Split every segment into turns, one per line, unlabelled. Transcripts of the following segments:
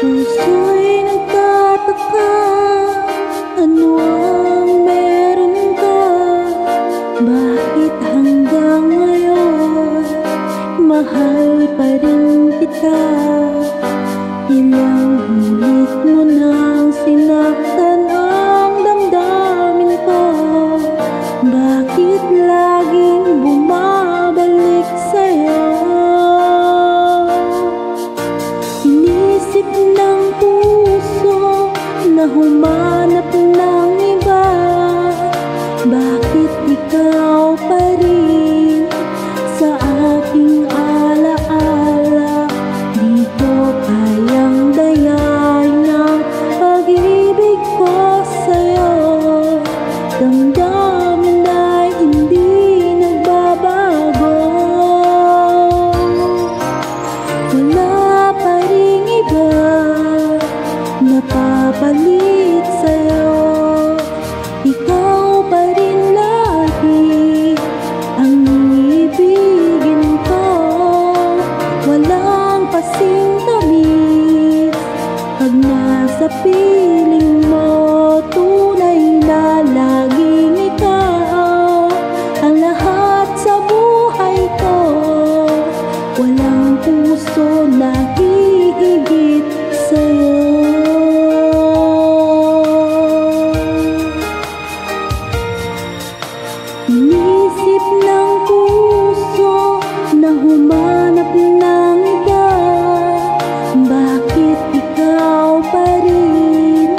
Puso'y nagtataka, ano ang meron ka? Bakit hanggang ngayon mahal pa rin kita? Ilang ulit mo nang sinaktan ang damdamin ko. Bakit laging bumabalik sa'yo? Inisip ng puso na humanap ng iba. Bakit ikaw pa rin sa aking alaala? Di ko kayang dayain ang pag-ibig ko sa'yo. Damdamin ay hindi nagbabago. Wala pa ring iba napapalit sa'yo. Ikaw pa rin lagi ang iibigin ko. Walang kasing tamis pag nasa piling mo. Tunay na laging ikaw ang lahat sa buhay ko. Walang puso na hihigit sa'yo. Inisip ng puso na humanap ng iba. Bakit ikaw pa rin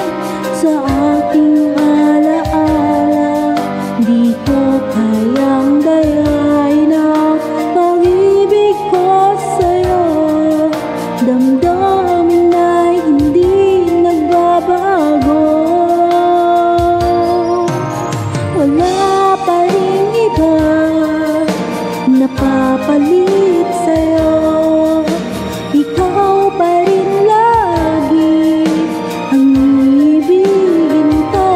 sa aking alaala? Di ko kayang dayain ang pag-ibig ko sa'yo. Damdamin ay hindi nagbabago. Wala pa ring iba napapalit sa'yo. Ikaw pa rin lagi ang iibigin ko.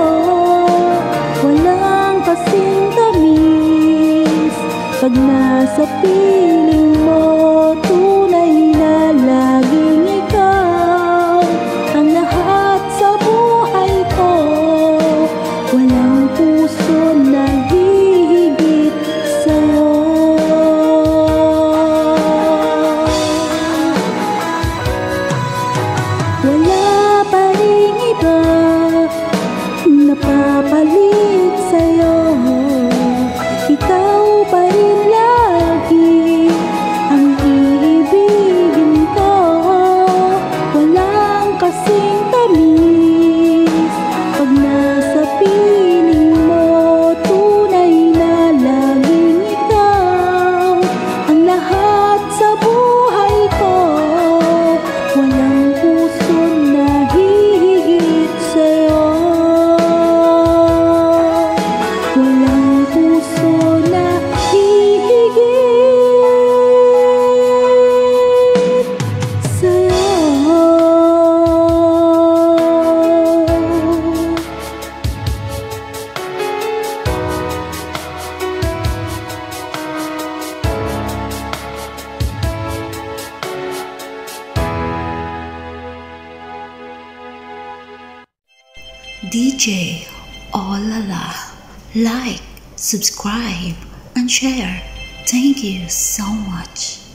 Walang kasing tamis pag nasa piling mo. Tunay na laging ikaw ang lahat sa buhay ko. Walang puso na hihigit sa'yo. Wala pa ring iba napapalit sa'yo. Ikaw pa rin lagi ang iibigin ko. Walang kasing tamis pag nasa piling mo. Tunay na laging ikaw ang lahat sa buhay ko. Walang puso na hihigit sa'yo. Walang puso na hihigit sa'yo.
DJ Olala. Like, subscribe, and share. Thank you so much.